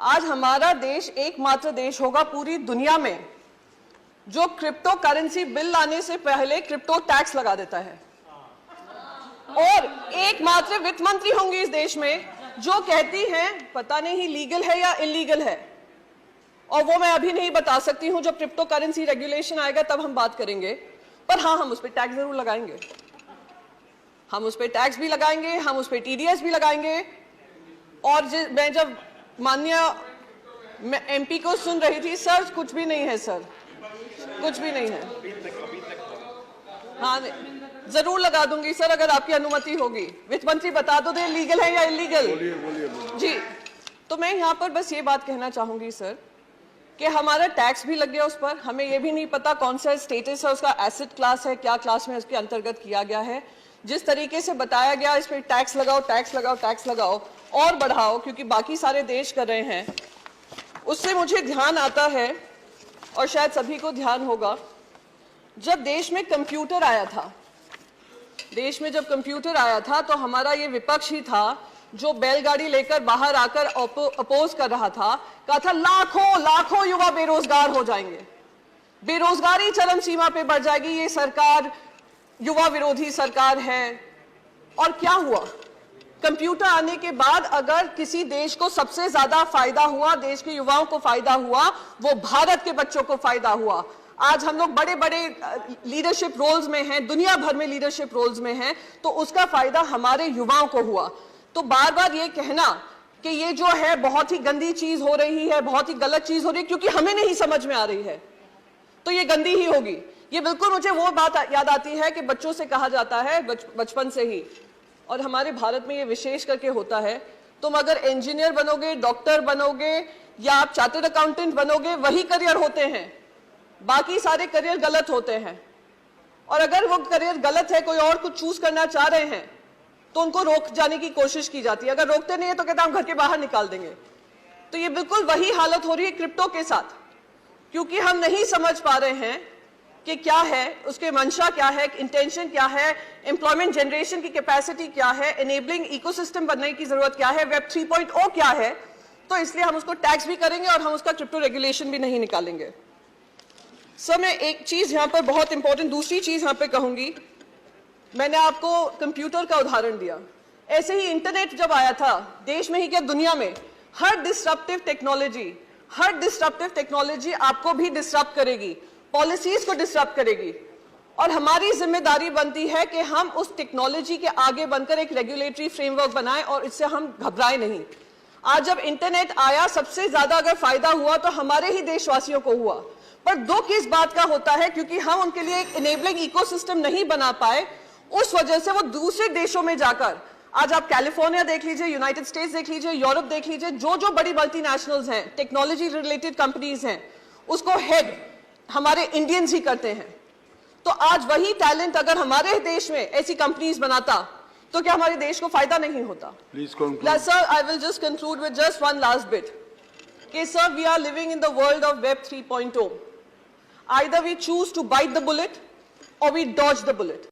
आज हमारा देश एकमात्र देश होगा पूरी दुनिया में जो क्रिप्टो करेंसी बिल लाने से पहले क्रिप्टो टैक्स लगा देता है, और एकमात्र वित्त मंत्री होंगी इस देश में जो कहती हैं पता नहीं लीगल है या इलीगल है, और वो मैं अभी नहीं बता सकती हूं। जब क्रिप्टो करेंसी रेगुलेशन आएगा तब हम बात करेंगे, पर हाँ, हम उस पर टैक्स जरूर लगाएंगे। हम उस पर टैक्स भी लगाएंगे, हम उस पर टीडीएस भी लगाएंगे। और मैं जब माननीय एमपी को सुन रही थी, सर कुछ भी नहीं है, सर कुछ भी नहीं है। हाँ, जरूर लगा दूंगी सर, अगर आपकी अनुमति होगी। वित्त मंत्री बता दो दे लीगल है या इलीगल। जी, तो मैं यहाँ पर बस ये बात कहना चाहूंगी सर कि हमारा टैक्स भी लग गया उस पर, हमें ये भी नहीं पता कौन सा स्टेटस है उसका, एसेट क्लास है, क्या क्लास में उसके अंतर्गत किया गया है। जिस तरीके से बताया गया इस पर टैक्स लगाओ, टैक्स लगाओ, टैक्स लगाओ और बढ़ाओ, क्योंकि बाकी सारे देश कर रहे हैं, उससे मुझे ध्यान आता है, और शायद सभी को ध्यान होगा, जब देश में कंप्यूटर आया था, देश में जब कंप्यूटर आया था तो हमारा ये विपक्ष ही था जो बैलगाड़ी लेकर बाहर आकर अपोज कर रहा था, कहा था लाखों लाखों युवा बेरोजगार हो जाएंगे, बेरोजगारी चरम सीमा पे बढ़ जाएगी, ये सरकार युवा विरोधी सरकार है। और क्या हुआ? कंप्यूटर आने के बाद अगर किसी देश को सबसे ज्यादा फायदा हुआ, देश के युवाओं को फायदा हुआ, वो भारत के बच्चों को फायदा हुआ। आज हम लोग बड़े बड़े लीडरशिप रोल्स में हैं, दुनिया भर में लीडरशिप रोल्स में हैं, तो उसका फायदा हमारे युवाओं को हुआ। तो बार बार ये कहना कि ये जो है बहुत ही गंदी चीज हो रही है, बहुत ही गलत चीज हो रही है क्योंकि हमें नहीं समझ में आ रही है, तो ये गंदी ही होगी। ये बिल्कुल मुझे वो बात याद आती है कि बच्चों से कहा जाता है बचपन से ही, और हमारे भारत में ये विशेष करके होता है, तुम अगर इंजीनियर बनोगे, डॉक्टर बनोगे या आप चार्टर्ड अकाउंटेंट बनोगे, वही करियर होते हैं, बाकी सारे करियर गलत होते हैं। और अगर वो करियर गलत है, कोई और कुछ चूज करना चाह रहे हैं, तो उनको रोक जाने की कोशिश की जाती है। अगर रोकते नहीं है तो कहते हैं हम घर के बाहर निकाल देंगे। तो ये बिल्कुल वही हालत हो रही है क्रिप्टो के साथ, क्योंकि हम नहीं समझ पा रहे हैं कि क्या है उसके मंशा, क्या है इंटेंशन, क्या है एम्प्लॉयमेंट जनरेशन की कैपेसिटी, क्या है एनेबलिंग इकोसिस्टम बनने की जरूरत, क्या है वेब 3.0 क्या है। तो इसलिए हम उसको टैक्स भी करेंगे और हम उसका क्रिप्टो रेगुलेशन भी नहीं निकालेंगे। सर, मैं एक चीज यहाँ पर बहुत इंपॉर्टेंट, दूसरी चीज यहाँ पे कहूंगी। मैंने आपको कंप्यूटर का उदाहरण दिया, ऐसे ही इंटरनेट जब आया था, देश में ही क्या दुनिया में, हर डिस्ट्रप्टिव टेक्नोलॉजी आपको भी डिस्टर्ब करेगी, पॉलिसीज को डिस्टर्ब करेगी, और हमारी जिम्मेदारी बनती है कि हम उस टेक्नोलॉजी के आगे बनकर एक रेगुलेटरी फ्रेमवर्क बनाएं और इससे हम घबराएं नहीं। आज जब इंटरनेट आया, सबसे ज्यादा अगर फायदा हुआ तो हमारे ही देशवासियों को हुआ, पर दुख इस बात का होता है क्योंकि हम उनके लिए एक इनेबलिंग इकोसिस्टम नहीं बना पाए, उस वजह से वो दूसरे देशों में जाकर, आज आप कैलिफोर्निया देख लीजिए, यूनाइटेड स्टेट्स देख लीजिए, यूरोप देख लीजिए, जो जो बड़ी मल्टीनेशनल्स हैं, टेक्नोलॉजी रिलेटेड कंपनीज हैं, उसको हेड हमारे इंडियंस ही करते हैं। तो आज वही टैलेंट अगर हमारे देश में ऐसी कंपनीज बनाता तो क्या हमारे देश को फायदा नहीं होता? Sir, I will just conclude with just one last bit कि sir, we are living in the world of web 3.0. Either we choose to bite the bullet or we dodge the bullet.